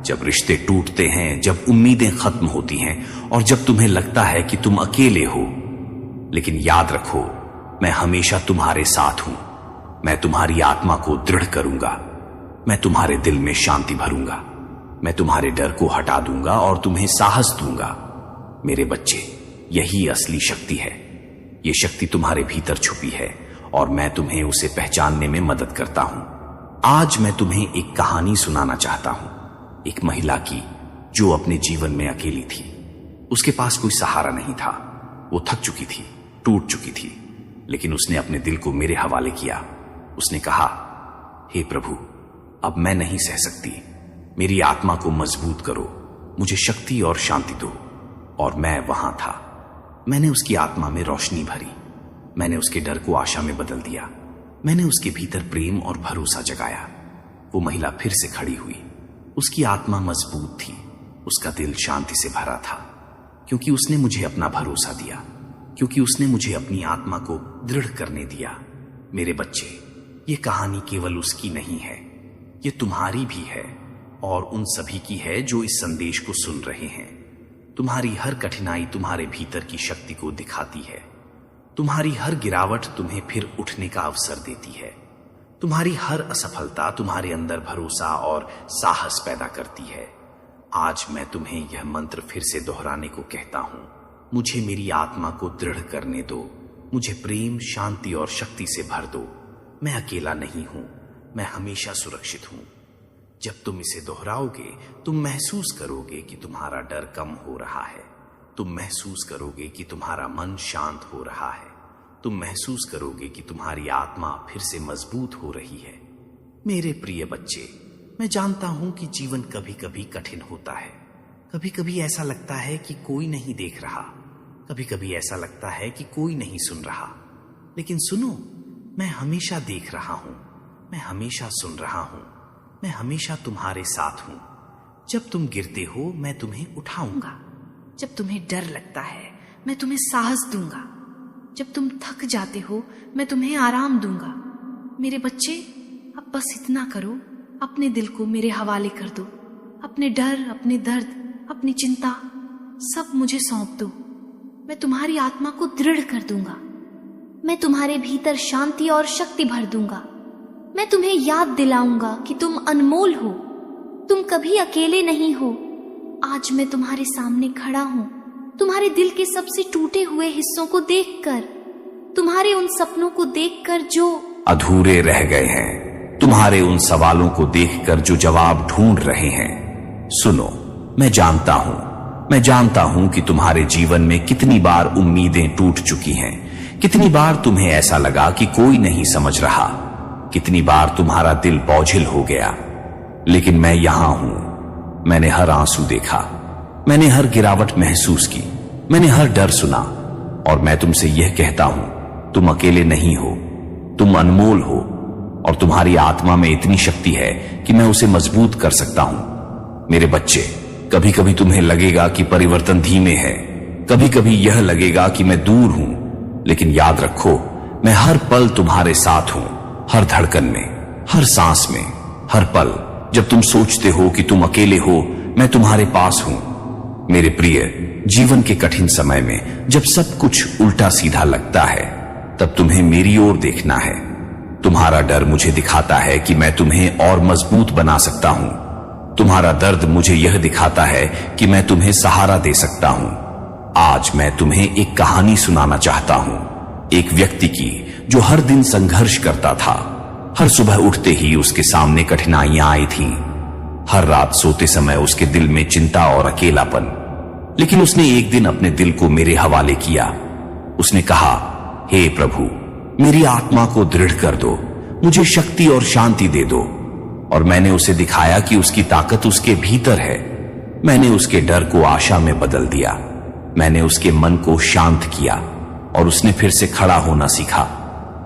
A: जब रिश्ते टूटते हैं, जब उम्मीदें खत्म होती हैं और जब तुम्हें लगता है कि तुम अकेले हो। लेकिन याद रखो, मैं हमेशा तुम्हारे साथ हूं। मैं तुम्हारी आत्मा को दृढ़ करूंगा। मैं तुम्हारे दिल में शांति भरूंगा। मैं तुम्हारे डर को हटा दूंगा और तुम्हें साहस दूंगा। मेरे बच्चे, यही असली शक्ति है। ये शक्ति तुम्हारे भीतर छुपी है और मैं तुम्हें उसे पहचानने में मदद करता हूं। आज मैं तुम्हें एक कहानी सुनाना चाहता हूं, एक महिला की जो अपने जीवन में अकेली थी। उसके पास कोई सहारा नहीं था। वो थक चुकी थी, टूट चुकी थी, लेकिन उसने अपने दिल को मेरे हवाले किया। उसने कहा, हे प्रभु, अब मैं नहीं सह सकती। मेरी आत्मा को मजबूत करो, मुझे शक्ति और शांति दो। और मैं वहां था। मैंने उसकी आत्मा में रोशनी भरी। मैंने उसके डर को आशा में बदल दिया। मैंने उसके भीतर प्रेम और भरोसा जगाया। वो महिला फिर से खड़ी हुई। उसकी आत्मा मजबूत थी। उसका दिल शांति से भरा था, क्योंकि उसने मुझे अपना भरोसा दिया, क्योंकि उसने मुझे अपनी आत्मा को दृढ़ करने दिया। मेरे बच्चे, ये कहानी केवल उसकी नहीं है, ये तुम्हारी भी है और उन सभी की है जो इस संदेश को सुन रहे हैं। तुम्हारी हर कठिनाई तुम्हारे भीतर की शक्ति को दिखाती है। तुम्हारी हर गिरावट तुम्हें फिर उठने का अवसर देती है। तुम्हारी हर असफलता तुम्हारे अंदर भरोसा और साहस पैदा करती है। आज मैं तुम्हें यह मंत्र फिर से दोहराने को कहता हूं। मुझे मेरी आत्मा को दृढ़ करने दो। मुझे प्रेम, शांति और शक्ति से भर दो। मैं अकेला नहीं हूं, मैं हमेशा सुरक्षित हूं। जब तुम इसे दोहराओगे, तुम महसूस करोगे कि तुम्हारा डर कम हो रहा है। तुम महसूस करोगे कि तुम्हारा मन शांत हो रहा है। तुम महसूस करोगे कि तुम्हारी आत्मा फिर से मजबूत हो रही है। मेरे प्रिय बच्चे, मैं जानता हूं कि जीवन कभी कभी कठिन होता है। कभी कभी ऐसा लगता है कि कोई नहीं देख रहा। कभी कभी ऐसा लगता है कि कोई नहीं सुन रहा। लेकिन सुनो, मैं हमेशा देख रहा हूं। मैं हमेशा सुन रहा हूं। मैं हमेशा तुम्हारे साथ हूं। जब तुम गिरते हो, मैं तुम्हें उठाऊंगा।
B: जब तुम्हें डर लगता है, मैं तुम्हें साहस दूंगा। जब तुम थक जाते हो, मैं तुम्हें आराम दूंगा। मेरे बच्चे, अब बस इतना करो, अपने दिल को मेरे हवाले कर दो। अपने डर, अपने दर्द, अपनी चिंता सब मुझे सौंप दो। मैं तुम्हारी आत्मा को दृढ़ कर दूंगा। मैं तुम्हारे भीतर शांति और शक्ति भर दूंगा। मैं तुम्हें याद दिलाऊंगा कि तुम अनमोल हो। तुम कभी अकेले नहीं हो। आज मैं तुम्हारे सामने खड़ा हूँ, तुम्हारे दिल के सबसे टूटे हुए हिस्सों को देखकर, तुम्हारे उन सपनों को देखकर जो
A: अधूरे रह गए हैं, तुम्हारे उन सवालों को देखकर जो जवाब ढूंढ रहे हैं। सुनो, मैं जानता हूं कि तुम्हारे जीवन में कितनी बार उम्मीदें टूट चुकी हैं, कितनी बार तुम्हें ऐसा लगा कि कोई नहीं समझ रहा, कितनी बार तुम्हारा दिल बोझिल हो गया। लेकिन मैं यहां हूं। मैंने हर आंसू देखा, मैंने हर गिरावट महसूस की, मैंने हर डर सुना, और मैं तुमसे यह कहता हूं, तुम अकेले नहीं हो, तुम अनमोल हो, और तुम्हारी आत्मा में इतनी शक्ति है कि मैं उसे मजबूत कर सकता हूं। मेरे बच्चे, कभी कभी तुम्हें लगेगा कि परिवर्तन धीमे है, कभी कभी यह लगेगा कि मैं दूर हूं, लेकिन याद रखो, मैं हर पल तुम्हारे साथ हूं, हर धड़कन में, हर सांस में, हर पल। जब तुम सोचते हो कि तुम अकेले हो, मैं तुम्हारे पास हूं। मेरे प्रिय, जीवन के कठिन समय में जब सब कुछ उल्टा सीधा लगता है, तब तुम्हें मेरी ओर देखना है। तुम्हारा डर मुझे दिखाता है कि मैं तुम्हें और मजबूत बना सकता हूं। तुम्हारा दर्द मुझे यह दिखाता है कि मैं तुम्हें सहारा दे सकता हूं। आज मैं तुम्हें एक कहानी सुनाना चाहता हूं, एक व्यक्ति की जो हर दिन संघर्ष करता था। हर सुबह उठते ही उसके सामने कठिनाइयां आई थीं। हर रात सोते समय उसके दिल में चिंता और अकेलापन। लेकिन उसने एक दिन अपने दिल को मेरे हवाले किया। उसने कहा, हे प्रभु, मेरी आत्मा को दृढ़ कर दो, मुझे शक्ति और शांति दे दो। और मैंने उसे दिखाया कि उसकी ताकत उसके भीतर है। मैंने उसके डर को आशा में बदल दिया, मैंने उसके मन को शांत किया, और उसने फिर से खड़ा होना सीखा।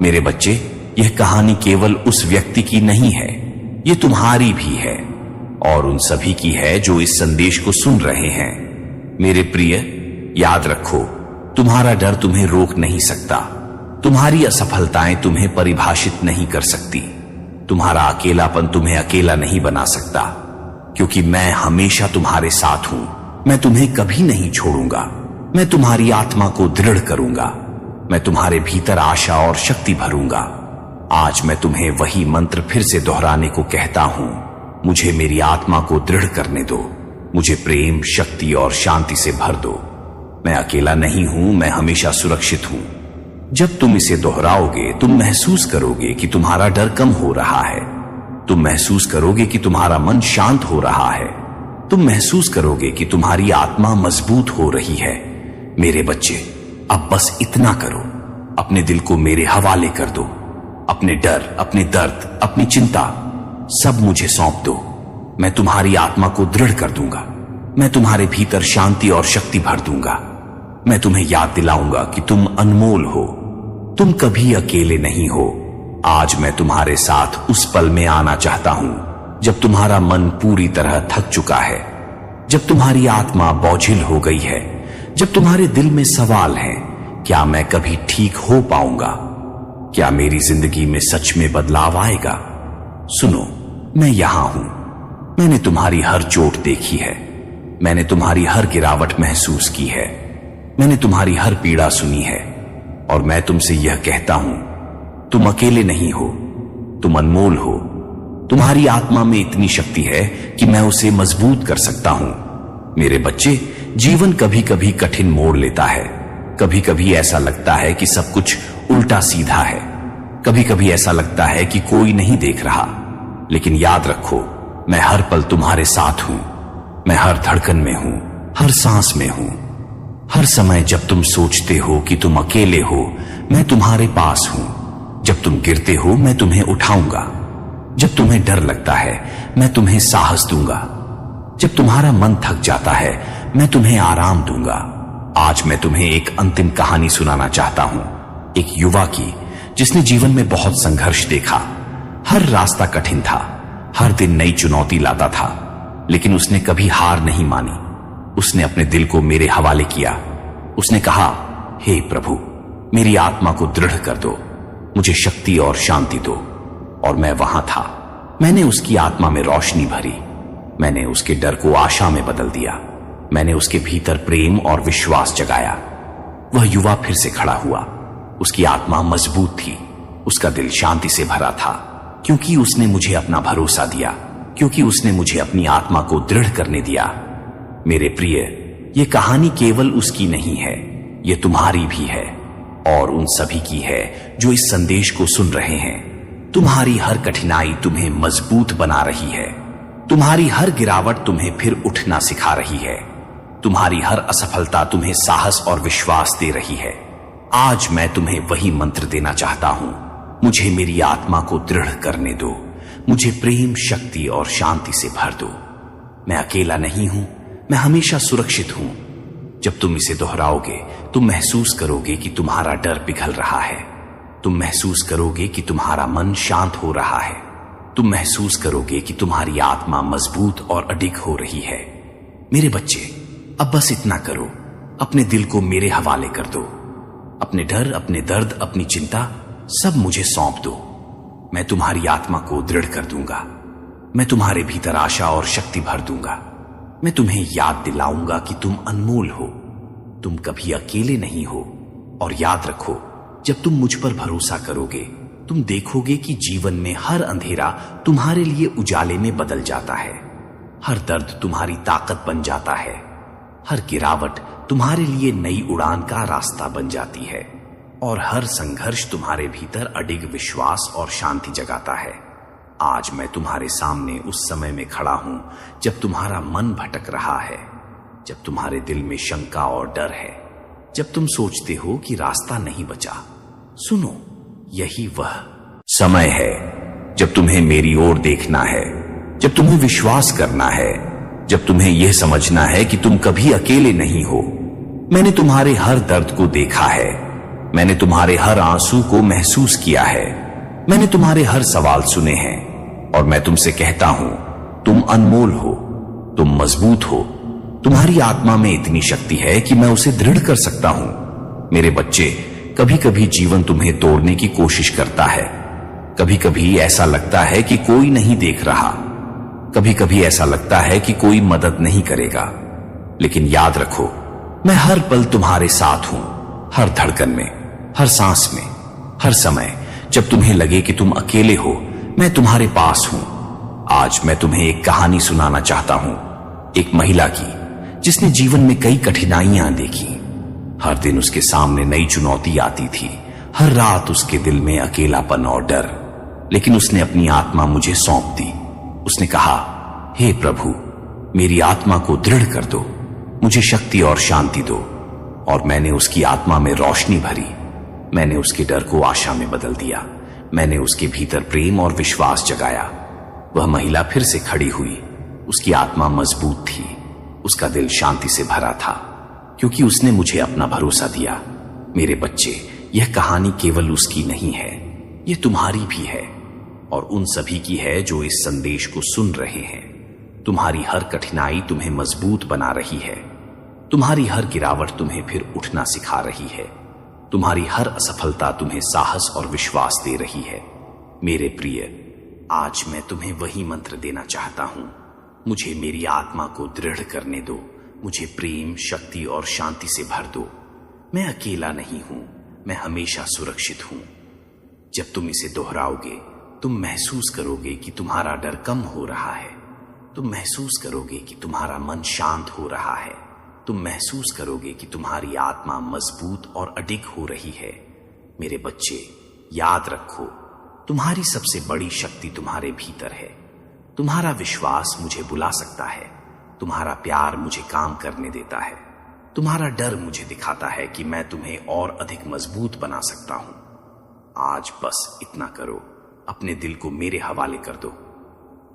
A: मेरे बच्चे, यह कहानी केवल उस व्यक्ति की नहीं है, यह तुम्हारी भी है, और उन सभी की है जो इस संदेश को सुन रहे हैं। मेरे प्रिय, याद रखो, तुम्हारा डर तुम्हें रोक नहीं सकता, तुम्हारी असफलताएं तुम्हें परिभाषित नहीं कर सकती, तुम्हारा अकेलापन तुम्हें अकेला नहीं बना सकता, क्योंकि मैं हमेशा तुम्हारे साथ हूं। मैं तुम्हें कभी नहीं छोड़ूंगा। मैं तुम्हारी आत्मा को दृढ़ करूंगा। मैं तुम्हारे भीतर आशा और शक्ति भरूंगा। आज मैं तुम्हें वही मंत्र फिर से दोहराने को कहता हूं। मुझे मेरी आत्मा को दृढ़ करने दो, मुझे प्रेम, शक्ति और शांति से भर दो। मैं अकेला नहीं हूं, मैं हमेशा सुरक्षित हूं। जब तुम इसे दोहराओगे, तुम महसूस करोगे कि तुम्हारा डर कम हो रहा है। तुम महसूस करोगे कि तुम्हारा मन शांत हो रहा है। तुम महसूस करोगे कि तुम्हारी आत्मा मजबूत हो रही है। मेरे बच्चे, अब बस इतना करो, अपने दिल को मेरे हवाले कर दो। अपने डर, अपने दर्द, अपनी चिंता सब मुझे सौंप दो। मैं तुम्हारी आत्मा को दृढ़ कर दूंगा। मैं तुम्हारे भीतर शांति और शक्ति भर दूंगा। मैं तुम्हें याद दिलाऊंगा कि तुम अनमोल हो, तुम कभी अकेले नहीं हो। आज मैं तुम्हारे साथ उस पल में आना चाहता हूं जब तुम्हारा मन पूरी तरह थक चुका है, जब तुम्हारी आत्मा बोझिल हो गई है, जब तुम्हारे दिल में सवाल है, क्या मैं कभी ठीक हो पाऊंगा? क्या मेरी जिंदगी में सच में बदलाव आएगा? सुनो, मैं यहां हूं। मैंने तुम्हारी हर चोट देखी है, मैंने तुम्हारी हर गिरावट महसूस की है, मैंने तुम्हारी हर पीड़ा सुनी है, और मैं तुमसे यह कहता हूं, तुम अकेले नहीं हो, तुम अनमोल हो। तुम्हारी आत्मा में इतनी शक्ति है कि मैं उसे मजबूत कर सकता हूं। मेरे बच्चे, जीवन कभी कभी कठिन मोड़ लेता है। कभी कभी ऐसा लगता है कि सब कुछ उल्टा सीधा है। कभी कभी ऐसा लगता है कि कोई नहीं देख रहा। लेकिन याद रखो, मैं हर पल तुम्हारे साथ हूं। मैं हर धड़कन में हूं, हर सांस में हूं। हर समय जब तुम सोचते हो कि तुम अकेले हो, मैं तुम्हारे पास हूं। जब तुम गिरते हो, मैं तुम्हें उठाऊंगा। जब तुम्हें डर लगता है, मैं तुम्हें साहस दूंगा। जब तुम्हारा मन थक जाता है, मैं तुम्हें आराम दूंगा। आज मैं तुम्हें एक अंतिम कहानी सुनाना चाहता हूं, एक युवा की जिसने जीवन में बहुत संघर्ष देखा। हर रास्ता कठिन था, हर दिन नई चुनौती लाता था, लेकिन उसने कभी हार नहीं मानी। उसने अपने दिल को मेरे हवाले किया। उसने कहा, हे प्रभु, मेरी आत्मा को दृढ़ कर दो, मुझे शक्ति और शांति दो। और मैं वहां था। मैंने उसकी आत्मा में रोशनी भरी। मैंने उसके डर को आशा में बदल दिया। मैंने उसके भीतर प्रेम और विश्वास जगाया। वह युवा फिर से खड़ा हुआ। उसकी आत्मा मजबूत थी, उसका दिल शांति से भरा था, क्योंकि उसने मुझे अपना भरोसा दिया, क्योंकि उसने मुझे अपनी आत्मा को दृढ़ करने दिया। मेरे प्रिय, ये कहानी केवल उसकी नहीं है, ये तुम्हारी भी है और उन सभी की है जो इस संदेश को सुन रहे हैं। तुम्हारी हर कठिनाई तुम्हें मजबूत बना रही है। तुम्हारी हर गिरावट तुम्हें फिर उठना सिखा रही है। तुम्हारी हर असफलता तुम्हें साहस और विश्वास दे रही है। आज मैं तुम्हें वही मंत्र देना चाहता हूं। मुझे मेरी आत्मा को दृढ़ करने दो। मुझे प्रेम, शक्ति और शांति से भर दो। मैं अकेला नहीं हूं, मैं हमेशा सुरक्षित हूं। जब तुम इसे दोहराओगे, तुम महसूस करोगे कि तुम्हारा डर पिघल रहा है। तुम महसूस करोगे कि तुम्हारा मन शांत हो रहा है। तुम महसूस करोगे कि तुम्हारी आत्मा मजबूत और अडिग हो रही है। मेरे बच्चे, अब बस इतना करो, अपने दिल को मेरे हवाले कर दो। अपने डर, अपने दर्द, अपनी चिंता सब मुझे सौंप दो। मैं तुम्हारी आत्मा को दृढ़ कर दूंगा। मैं तुम्हारे भीतर आशा और शक्ति भर दूंगा। मैं तुम्हें याद दिलाऊंगा कि तुम अनमोल हो। तुम कभी अकेले नहीं हो। और याद रखो, जब तुम मुझ पर भरोसा करोगे, तुम देखोगे कि जीवन में हर अंधेरा तुम्हारे लिए उजाले में बदल जाता है। हर दर्द तुम्हारी ताकत बन जाता है। हर गिरावट तुम्हारे लिए नई उड़ान का रास्ता बन जाती है। और हर संघर्ष तुम्हारे भीतर अडिग विश्वास और शांति जगाता है। आज मैं तुम्हारे सामने उस समय में खड़ा हूं जब तुम्हारा मन भटक रहा है, जब तुम्हारे दिल में शंका और डर है, जब तुम सोचते हो कि रास्ता नहीं बचा। सुनो, यही वह समय है जब तुम्हें मेरी ओर देखना है, जब तुम्हें विश्वास करना है, जब तुम्हें यह समझना है कि तुम कभी अकेले नहीं हो। मैंने तुम्हारे हर दर्द को देखा है। मैंने तुम्हारे हर आंसू को महसूस किया है। मैंने तुम्हारे हर सवाल सुने हैं। और मैं तुमसे कहता हूं, तुम अनमोल हो, तुम मजबूत हो। तुम्हारी आत्मा में इतनी शक्ति है कि मैं उसे दृढ़ कर सकता हूं। मेरे बच्चे, कभी कभी जीवन तुम्हें तोड़ने की कोशिश करता है। कभी कभी ऐसा लगता है कि कोई नहीं देख रहा। कभी कभी ऐसा लगता है कि कोई मदद नहीं करेगा। लेकिन याद रखो, मैं हर पल तुम्हारे साथ हूं। हर धड़कन में, हर सांस में, हर समय। जब तुम्हें लगे कि तुम अकेले हो, मैं तुम्हारे पास हूं। आज मैं तुम्हें एक कहानी सुनाना चाहता हूं, एक महिला की जिसने जीवन में कई कठिनाइयां देखी। हर दिन उसके सामने नई चुनौती आती थी। हर रात उसके दिल में अकेलापन और डर। लेकिन उसने अपनी आत्मा मुझे सौंप दी। उसने कहा, हे प्रभु, मेरी आत्मा को दृढ़ कर दो। मुझे शक्ति और शांति दो। और मैंने उसकी आत्मा में रोशनी भरी। मैंने उसके डर को आशा में बदल दिया। मैंने उसके भीतर प्रेम और विश्वास जगाया। वह महिला फिर से खड़ी हुई। उसकी आत्मा मजबूत थी। उसका दिल शांति से भरा था, क्योंकि उसने मुझे अपना भरोसा दिया। मेरे बच्चे, यह कहानी केवल उसकी नहीं है, यह तुम्हारी भी है और उन सभी की है जो इस संदेश को सुन रहे हैं। तुम्हारी हर कठिनाई तुम्हें मजबूत बना रही है। तुम्हारी हर गिरावट तुम्हें फिर उठना सिखा रही है। तुम्हारी हर असफलता तुम्हें साहस और विश्वास दे रही है। मेरे प्रिय, आज मैं तुम्हें वही मंत्र देना चाहता हूं। मुझे मेरी आत्मा को दृढ़ करने दो। मुझे प्रेम, शक्ति और शांति से भर दो। मैं अकेला नहीं हूं, मैं हमेशा सुरक्षित हूं। जब तुम इसे दोहराओगे, तुम महसूस करोगे कि तुम्हारा डर कम हो रहा है। तुम महसूस करोगे कि तुम्हारा मन शांत हो रहा है। तुम महसूस करोगे कि तुम्हारी आत्मा मजबूत और अडिग हो रही है। मेरे बच्चे, याद रखो, तुम्हारी सबसे बड़ी शक्ति तुम्हारे भीतर है। तुम्हारा विश्वास मुझे बुला सकता है। तुम्हारा प्यार मुझे काम करने देता है। तुम्हारा डर मुझे दिखाता है कि मैं तुम्हें और अधिक मजबूत बना सकता हूं। आज बस इतना करो, अपने दिल को मेरे हवाले कर दो।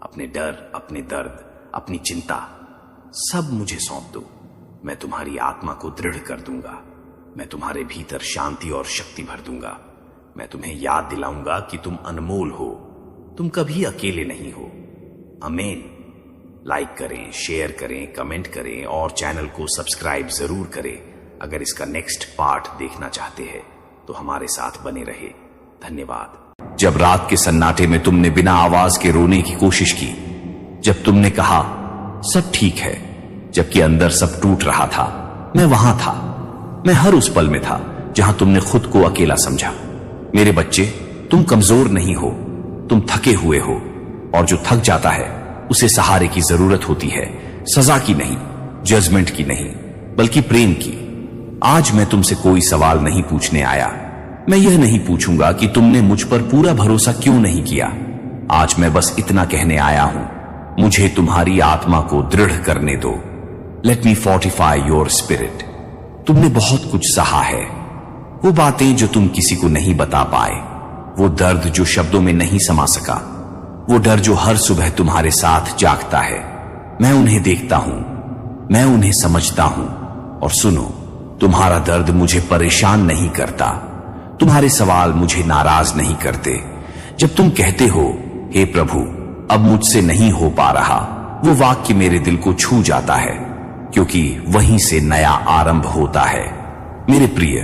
A: अपने डर, अपने दर्द, अपनी चिंता सब मुझे सौंप दो। मैं तुम्हारी आत्मा को दृढ़ कर दूंगा। मैं तुम्हारे भीतर शांति और शक्ति भर दूंगा। मैं तुम्हें याद दिलाऊंगा कि तुम अनमोल हो। तुम कभी अकेले नहीं हो। आमीन। लाइक करें, शेयर करें, कमेंट करें और चैनल को सब्सक्राइब जरूर करें। अगर इसका नेक्स्ट पार्ट देखना चाहते हैं तो हमारे साथ बने रहे। धन्यवाद। जब रात के सन्नाटे में तुमने बिना आवाज के रोने की कोशिश की, जब तुमने कहा सब ठीक है, जबकि अंदर सब टूट रहा था, मैं वहां था। मैं हर उस पल में था जहां तुमने खुद को अकेला समझा। मेरे बच्चे, तुम कमजोर नहीं हो, तुम थके हुए हो। और जो थक जाता है उसे सहारे की जरूरत होती है, सजा की नहीं। जजमेंट की नहीं, बल्कि प्रेम की। आज मैं तुमसे कोई सवाल नहीं पूछने आया। मैं यह नहीं पूछूंगा कि तुमने मुझ पर पूरा भरोसा क्यों नहीं किया। आज मैं बस इतना कहने आया हूं, मुझे तुम्हारी आत्मा को दृढ़ करने दो। Let me fortify your spirit. तुमने बहुत कुछ सहा है, वो बातें जो तुम किसी को नहीं बता पाए, वो दर्द जो शब्दों में नहीं समा सका, वो डर जो हर सुबह तुम्हारे साथ जागता है। मैं उन्हें देखता हूं, मैं उन्हें समझता हूं। और सुनो, तुम्हारा दर्द मुझे परेशान नहीं करता, तुम्हारे सवाल मुझे नाराज नहीं करते। जब तुम कहते हो, हे प्रभु अब मुझसे नहीं हो पा रहा, वो वाक्य मेरे दिल को छू जाता है, क्योंकि वहीं से नया आरंभ होता है। मेरे प्रिय,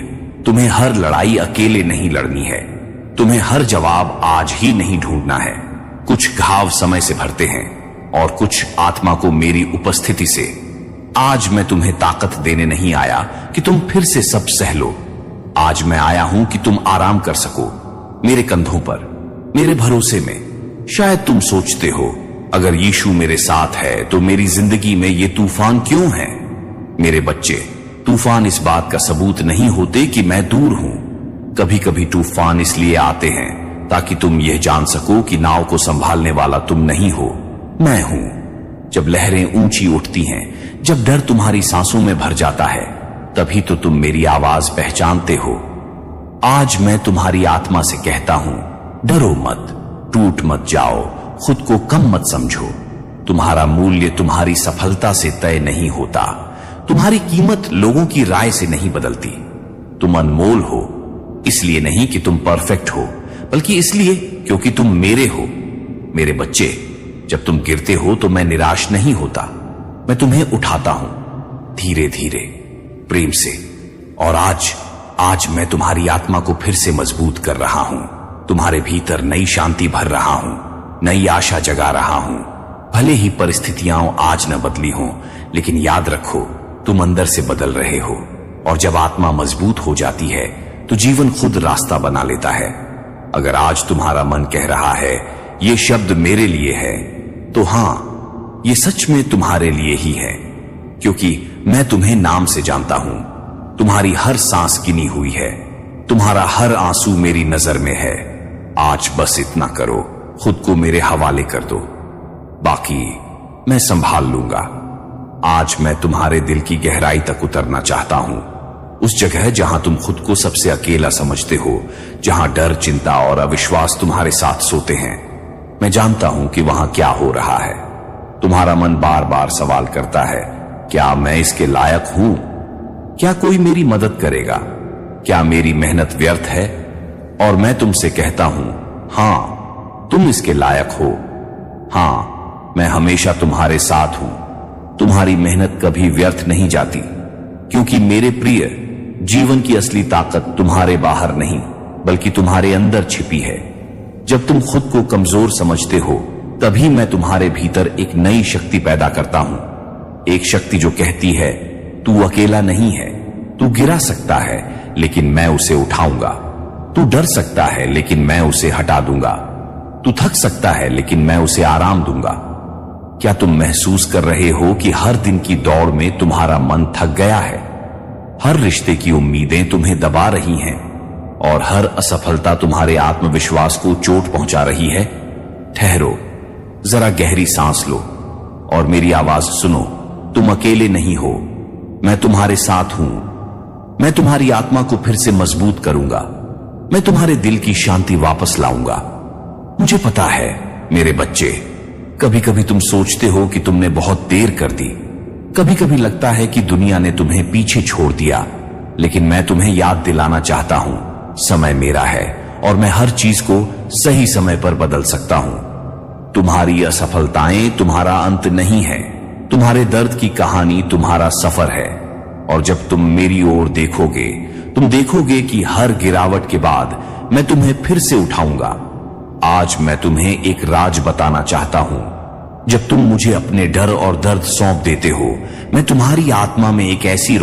A: तुम्हें हर लड़ाई अकेले नहीं लड़नी है, तुम्हें हर जवाब आज ही नहीं ढूंढना है। कुछ घाव समय से भरते हैं और कुछ आत्मा को मेरी उपस्थिति से। आज मैं तुम्हें ताकत देने नहीं आया कि तुम फिर से सब सह लो। आज मैं आया हूं कि तुम आराम कर सको मेरे कंधों पर, मेरे भरोसे में। शायद तुम सोचते हो, अगर यीशु मेरे साथ है तो मेरी जिंदगी में ये तूफान क्यों है। मेरे बच्चे, तूफान इस बात का सबूत नहीं होते कि मैं दूर हूं। कभी कभी तूफान इसलिए आते हैं ताकि तुम यह जान सको कि नाव को संभालने वाला तुम नहीं हो, मैं हूं। जब लहरें ऊंची उठती हैं, जब डर तुम्हारी सांसों में भर जाता है, तभी तो तुम मेरी आवाज पहचानते हो। आज मैं तुम्हारी आत्मा से कहता हूं, डरो मत, टूट मत जाओ, खुद को कम मत समझो। तुम्हारा मूल्य तुम्हारी सफलता से तय नहीं होता, तुम्हारी कीमत लोगों की राय से नहीं बदलती। तुम अनमोल हो, इसलिए नहीं कि तुम परफेक्ट हो, बल्कि इसलिए क्योंकि तुम मेरे हो। मेरे बच्चे, जब तुम गिरते हो तो मैं निराश नहीं होता, मैं तुम्हें उठाता हूं धीरे धीरे, प्रेम से। और आज मैं तुम्हारी आत्मा को फिर से मजबूत कर रहा हूं, तुम्हारे भीतर नई शांति भर रहा हूं, नई आशा जगा रहा हूं। भले ही परिस्थितियां आज न बदली हों, लेकिन याद रखो, तुम अंदर से बदल रहे हो। और जब आत्मा मजबूत हो जाती है तो जीवन खुद रास्ता बना लेता है। अगर आज तुम्हारा मन कह रहा है, ये शब्द मेरे लिए है, तो हां, ये सच में तुम्हारे लिए ही है, क्योंकि मैं तुम्हें नाम से जानता हूं। तुम्हारी हर सांस गिनी हुई है, तुम्हारा हर आंसू मेरी नजर में है। आज बस इतना करो, खुद को मेरे हवाले कर दो, बाकी मैं संभाल लूंगा। आज मैं तुम्हारे दिल की गहराई तक उतरना चाहता हूं, उस जगह जहां तुम खुद को सबसे अकेला समझते हो, जहां डर, चिंता और अविश्वास तुम्हारे साथ सोते हैं। मैं जानता हूं कि वहां क्या हो रहा है। तुम्हारा मन बार बार सवाल करता है, क्या मैं इसके लायक हूं? क्या कोई मेरी मदद करेगा? क्या मेरी मेहनत व्यर्थ है? और मैं तुमसे कहता हूं, हां, तुम इसके लायक हो। हां, मैं हमेशा तुम्हारे साथ हूं। तुम्हारी मेहनत कभी व्यर्थ नहीं जाती, क्योंकि मेरे प्रिय, जीवन की असली ताकत तुम्हारे बाहर नहीं, बल्कि तुम्हारे अंदर छिपी है। जब तुम खुद को कमजोर समझते हो, तभी मैं तुम्हारे भीतर एक नई शक्ति पैदा करता हूं। एक शक्ति जो कहती है, तू अकेला नहीं है, तू गिरा सकता है, लेकिन मैं उसे उठाऊंगा। तू डर सकता है, लेकिन मैं उसे हटा दूंगा। तू थक सकता है, लेकिन मैं उसे आराम दूंगा। क्या तुम महसूस कर रहे हो कि हर दिन की दौड़ में तुम्हारा मन थक गया है? हर रिश्ते की उम्मीदें तुम्हें दबा रही हैं और हर असफलता तुम्हारे आत्मविश्वास को चोट पहुंचा रही है? ठहरो, जरा गहरी सांस लो और मेरी आवाज सुनो। तुम अकेले नहीं हो, मैं तुम्हारे साथ हूं। मैं तुम्हारी आत्मा को फिर से मजबूत करूंगा, मैं तुम्हारे दिल की शांति वापस लाऊंगा। मुझे पता है मेरे बच्चे, कभी कभी तुम सोचते हो कि तुमने बहुत देर कर दी। कभी कभी लगता है कि दुनिया ने तुम्हें पीछे छोड़ दिया, लेकिन मैं तुम्हें याद दिलाना चाहता हूं, समय मेरा है और मैं हर चीज को सही समय पर बदल सकता हूं। तुम्हारी असफलताएं तुम्हारा अंत नहीं है, तुम्हारे दर्द की कहानी तुम्हारा सफर है। और जब तुम मेरी ओर देखोगे, तुम देखोगे कि हर गिरावट के बाद मैं तुम्हें फिर से उठाऊंगा। आज मैं तुम्हें एक राज बताना चाहता हूं। जब तुम मुझे अपने डर और दर्द सौंप देते हो, मैं तुम्हारी आत्मा में एक ऐसी